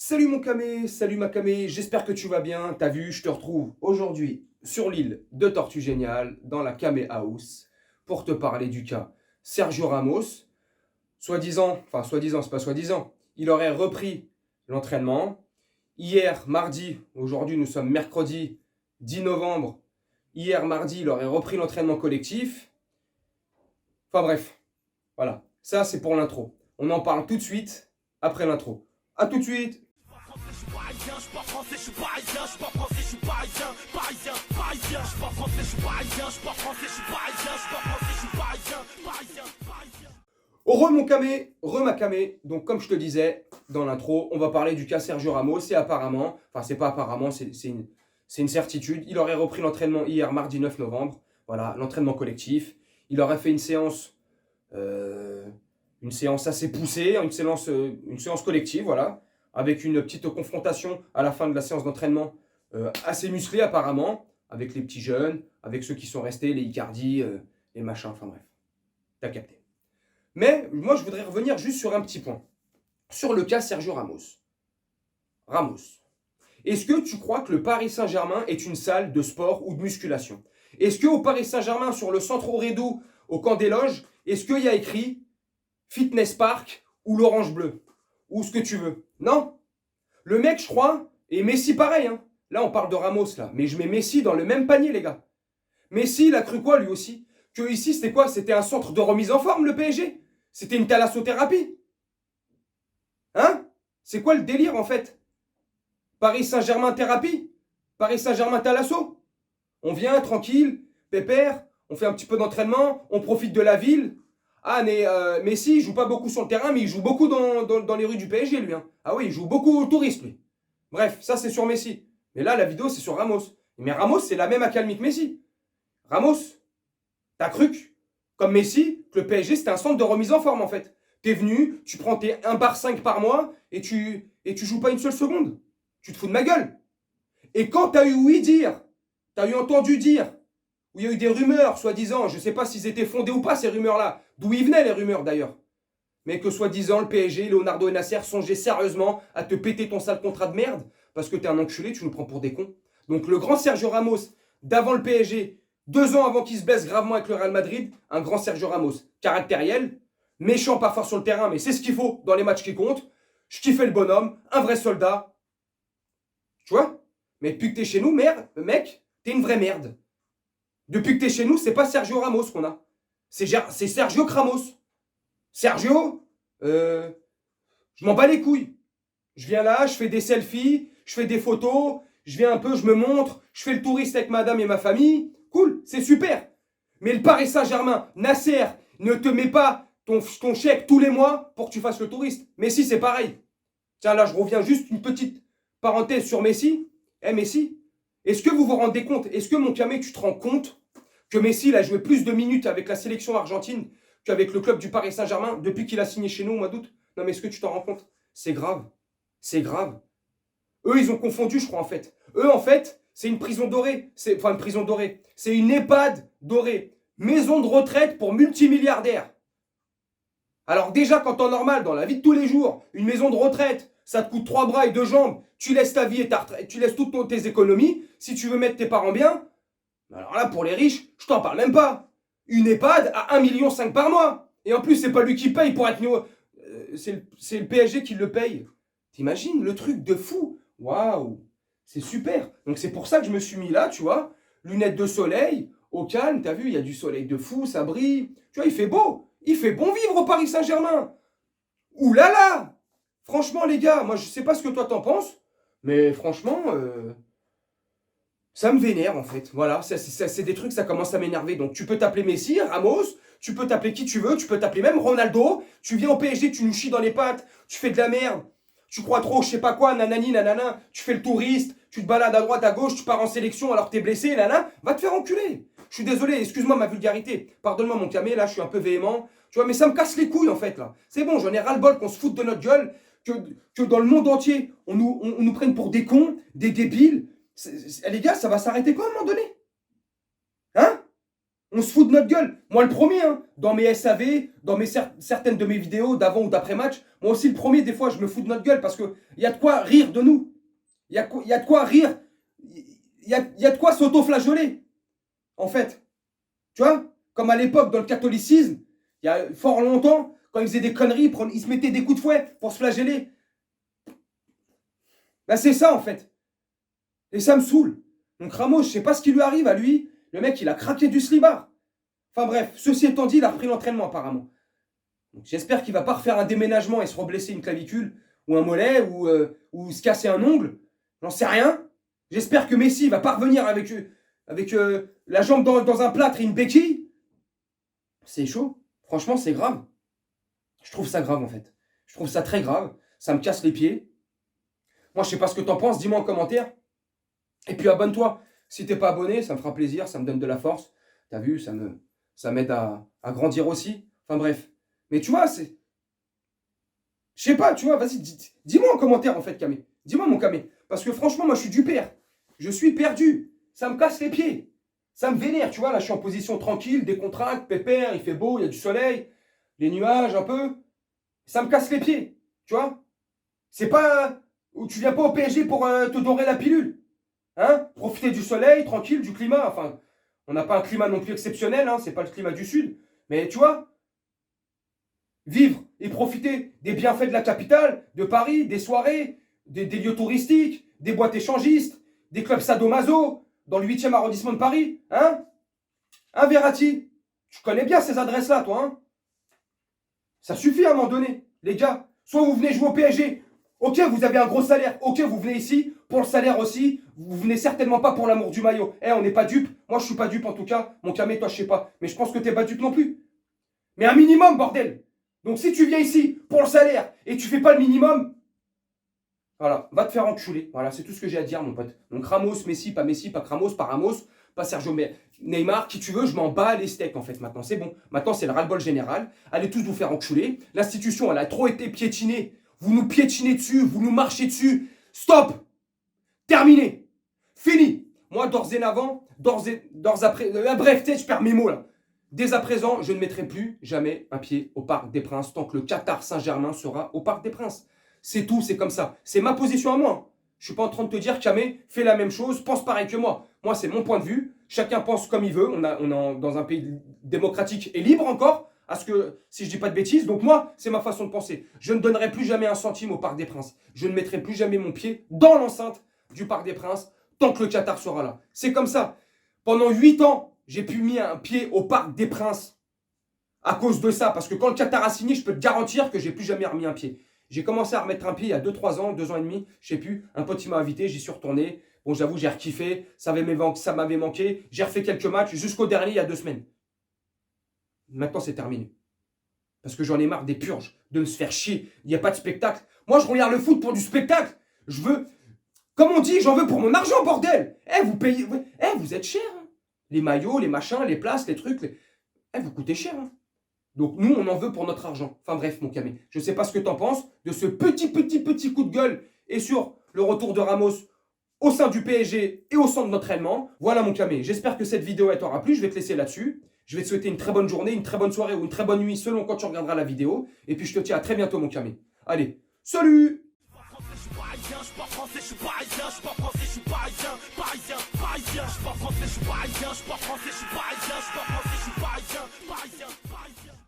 Salut mon camé, salut ma camé, j'espère que tu vas bien. T'as vu, je te retrouve aujourd'hui sur l'île de Tortue Géniale, dans la Camé House, pour te parler du cas Sergio Ramos. Soi-disant, c'est pas soi-disant, il aurait repris l'entraînement. Hier, mardi, aujourd'hui nous sommes mercredi 10 novembre. Hier, mardi, il aurait repris l'entraînement collectif. Enfin bref, voilà, ça c'est pour l'intro. On en parle tout de suite après l'intro. A tout de suite. Je suis parisien, je suis pas français, je suis parisien, je suis pas français, je suis parisien, parisien, je suis pas français, je suis parisien, je suis pas français, je suis parisien, je suis pas français, je suis parisien. Ma camé. Donc, comme je te disais dans l'intro, on va parler du cas Sergio Ramos. Et apparemment, enfin, c'est pas apparemment, c'est une certitude. Il aurait repris l'entraînement hier, mardi 9 novembre. Voilà, l'entraînement collectif. Il aurait fait une séance assez poussée, une séance collective, voilà, avec une petite confrontation à la fin de la séance d'entraînement assez musclée, apparemment, avec les petits jeunes, avec ceux qui sont restés, les Icardi, les machins, enfin bref. T'as capté. Mais moi, je voudrais revenir juste sur un petit point. Sur le cas Sergio Ramos. Ramos. Est-ce que tu crois que le Paris Saint-Germain est une salle de sport ou de musculation? Est-ce qu'au Paris Saint-Germain, sur le centre Aurédou, au camp des loges, est-ce qu'il y a écrit Fitness Park ou l'Orange Bleu? Ou ce que tu veux? Non. Le mec, je crois, et Messi pareil. Hein. Là, on parle de Ramos, là. Mais je mets Messi dans le même panier, les gars. Messi, il a cru quoi, lui aussi? Que ici, c'était quoi? C'était un centre de remise en forme, le PSG? C'était une thalassothérapie? Hein? C'est quoi le délire, en fait? Paris Saint-Germain thérapie? Paris Saint-Germain thalasso? On vient, tranquille, pépère, on fait un petit peu d'entraînement, on profite de la ville. Ah, mais Messi, il joue pas beaucoup sur le terrain, mais il joue beaucoup dans les rues du PSG, lui. Hein. Ah oui, il joue beaucoup au touriste, lui. Bref, ça, c'est sur Messi. Mais là, la vidéo, c'est sur Ramos. Mais Ramos, c'est la même accalmie que Messi. Ramos, t'as cru comme Messi, que le PSG, c'était un centre de remise en forme, en fait. T'es venu, tu prends tes 1 bar 5 par mois et tu joues pas une seule seconde. Tu te fous de ma gueule. Et quand t'as eu ouï dire, t'as eu entendu dire, où il y a eu des rumeurs, soi-disant, je sais pas s'ils étaient fondés ou pas, ces rumeurs-là, d'où ils venaient les rumeurs d'ailleurs, mais que soi-disant, le PSG, Leonardo et Nasser songeaient sérieusement à te péter ton sale contrat de merde, parce que t'es un enculé, tu nous prends pour des cons. Donc le grand Sergio Ramos, d'avant le PSG, 2 ans avant qu'il se blesse gravement avec le Real Madrid, un grand Sergio Ramos, caractériel, méchant parfois sur le terrain, mais c'est ce qu'il faut dans les matchs qui comptent. Je kiffais le bonhomme, un vrai soldat. Tu vois? Mais depuis que t'es chez nous, merde, mec, t'es une vraie merde. Depuis que t'es chez nous, c'est pas Sergio Ramos qu'on a. C'est Sergio Cramos. Sergio, je m'en bats les couilles. Je viens là, je fais des selfies, je fais des photos, je viens un peu, je me montre, je fais le touriste avec madame et ma famille. Cool, c'est super. Mais le Paris Saint-Germain, Nasser, ne te met pas ton chèque tous les mois pour que tu fasses le touriste. Messi, c'est pareil. Tiens, là, je reviens juste une petite parenthèse sur Messi. Messi, est-ce que vous vous rendez compte, est-ce que mon camé, tu te rends compte que Messi, il a joué plus de minutes avec la sélection argentine qu'avec le club du Paris Saint-Germain depuis qu'il a signé chez nous au mois d'août? Non, mais est-ce que tu t'en rends compte? C'est grave. C'est grave. Eux, ils ont confondu, je crois, en fait. Eux, en fait, c'est une prison dorée. Enfin, une prison dorée. C'est une EHPAD dorée. Maison de retraite pour multimilliardaires. Alors déjà, quand en normal, dans la vie de tous les jours, une maison de retraite, ça te coûte 3 bras et 2 jambes, tu laisses ta vie et ta retraite, tu laisses toutes tes économies, si tu veux mettre tes parents bien, alors là, pour les riches, je t'en parle même pas. Une EHPAD à 1,5 million par mois. Et en plus, c'est pas lui qui paye pour être... c'est le PSG qui le paye. T'imagines le truc de fou? Waouh, c'est super. Donc c'est pour ça que je me suis mis là, tu vois. Lunettes de soleil, au calme, t'as vu, il y a du soleil de fou, ça brille. Tu vois, il fait beau. Il fait bon vivre au Paris Saint-Germain. Ouh là là. Franchement, les gars, moi je sais pas ce que toi t'en penses, mais franchement, ça me vénère en fait. Voilà, c'est des trucs, ça commence à m'énerver. Donc tu peux t'appeler Messi, Ramos, tu peux t'appeler qui tu veux, tu peux t'appeler même Ronaldo. Tu viens au PSG, tu nous chies dans les pattes, tu fais de la merde. Tu crois trop, je sais pas quoi, nanani, nanana. Tu fais le touriste, tu te balades à droite, à gauche, tu pars en sélection alors que t'es blessé, nanana. Va te faire enculer. Je suis désolé, excuse-moi ma vulgarité. Pardonne-moi mon camé, là je suis un peu véhément. Tu vois, mais ça me casse les couilles en fait là. C'est bon, j'en ai ras-le-bol qu'on se foute de notre gueule, que dans le monde entier, on nous prenne pour des cons, des débiles. Les gars, ça va s'arrêter quoi à un moment donné? Hein? On se fout de notre gueule. Moi, le premier, hein, dans mes SAV, dans certaines de mes vidéos d'avant ou d'après match, moi aussi, le premier, des fois, je me fous de notre gueule parce qu'il y a de quoi rire de nous. Il y a de quoi rire. Il y a de quoi s'auto-flageoler, en fait. Tu vois, comme à l'époque, dans le catholicisme, il y a fort longtemps, quand ils faisaient des conneries, ils se mettaient des coups de fouet pour se flageller. Ben, c'est ça, en fait. Et ça me saoule. Donc Ramos, je sais pas ce qui lui arrive à lui. Le mec, il a craqué du slibard. Enfin bref, ceci étant dit, il a repris l'entraînement apparemment. J'espère qu'il va pas refaire un déménagement et se reblesser une clavicule, ou un mollet, ou se casser un ongle. J'en sais rien. J'espère que Messi va pas revenir avec la jambe dans un plâtre et une béquille. C'est chaud. Franchement, c'est grave. Je trouve ça grave en fait. Je trouve ça très grave. Ça me casse les pieds. Moi, je sais pas ce que t'en penses. Dis-moi en commentaire. Et puis abonne-toi. Si t'es pas abonné, ça me fera plaisir. Ça me donne de la force. T'as vu, ça m'aide à grandir aussi. Enfin bref. Mais tu vois, c'est... Je sais pas, tu vois, vas-y, dis-moi en commentaire en fait, Camé. Dis-moi mon Camé. Parce que franchement, moi je suis du père. Je suis perdu. Ça me casse les pieds. Ça me vénère, tu vois. Là, je suis en position tranquille, décontracte, pépère, il fait beau, il y a du soleil, les nuages un peu. Ça me casse les pieds, tu vois. C'est pas... Tu viens pas au PSG pour te dorer la pilule. Hein? Profiter du soleil, tranquille, du climat. Enfin, on n'a pas un climat non plus exceptionnel, hein. C'est pas le climat du Sud. Mais tu vois, vivre et profiter des bienfaits de la capitale, de Paris, des soirées, des lieux touristiques, des boîtes échangistes, des clubs sadomaso, dans le 8e arrondissement de Paris. Hein? Hein, Verratti? Tu connais bien ces adresses-là, toi, hein? Ça suffit à un moment donné, les gars. Soit vous venez jouer au PSG. Ok, vous avez un gros salaire. Ok, vous venez ici pour le salaire aussi. Vous venez certainement pas pour l'amour du maillot. On n'est pas dupes. Moi, je suis pas dupe en tout cas. Mon Camé, toi, je sais pas. Mais je pense que t'es pas dupe non plus. Mais un minimum, bordel. Donc si tu viens ici pour le salaire et tu fais pas le minimum, voilà, va te faire enculer. Voilà, c'est tout ce que j'ai à dire, mon pote. Donc Ramos, Messi, pas Ramos, pas Ramos, pas Sergio Neymar, qui tu veux, je m'en bats les steaks en fait maintenant. C'est bon. Maintenant, c'est le ras-le-bol général. Allez tous vous faire enculer. L'institution, elle a trop été piétinée. Vous nous piétinez dessus, vous nous marchez dessus. Stop. Terminé. Fini. Moi, d'ores après, bref, tu sais, je perds mes mots là. Dès à présent, je ne mettrai plus jamais un pied au Parc des Princes tant que le Qatar Saint-Germain sera au Parc des Princes. C'est tout, c'est comme ça. C'est ma position à moi. Je ne suis pas en train de te dire, Camé, fais la même chose, pense pareil que moi. Moi, c'est mon point de vue. Chacun pense comme il veut. On est dans un pays démocratique et libre encore, à ce que, si je dis pas de bêtises. Donc moi, c'est ma façon de penser. Je ne donnerai plus jamais un centime au Parc des Princes. Je ne mettrai plus jamais mon pied dans l'enceinte du Parc des Princes tant que le Qatar sera là. C'est comme ça. Pendant 8 ans, j'ai pu mettre un pied au Parc des Princes à cause de ça. Parce que quand le Qatar a signé, je peux te garantir que j'ai plus jamais remis un pied. J'ai commencé à remettre un pied il y a 2-3 ans, 2 ans et demi. Je sais plus, un pote il m'a invité, j'y suis retourné. Bon, j'avoue, j'ai rekiffé, ça m'avait manqué. J'ai refait quelques matchs jusqu'au dernier il y a 2 semaines. Maintenant, c'est terminé. Parce que j'en ai marre des purges, de me se faire chier. Il n'y a pas de spectacle. Moi, je regarde le foot pour du spectacle. Je veux, comme on dit, j'en veux pour mon argent, bordel. Vous payez, vous êtes cher. Hein. Les maillots, les machins, les places, les trucs. Vous coûtez cher. Hein. Donc nous, on en veut pour notre argent. Enfin bref, mon Camé. Je ne sais pas ce que tu en penses de ce petit coup de gueule et sur le retour de Ramos au sein du PSG et au centre d'entraînement. Voilà, mon Camé. J'espère que cette vidéo t'aura plu. Je vais te laisser là-dessus. Je vais te souhaiter une très bonne journée, une très bonne soirée ou une très bonne nuit selon quand tu regarderas la vidéo. Et puis je te dis à très bientôt, mon Camé. Allez, salut! Je suis parisien, je suis pas français, je suis parisien, je suis pas français, je suis parisien, parisien. Je suis pas français, je suis parisien, je suis pas français, je suis parisien, je suis pas français, je suis parisien, parisien.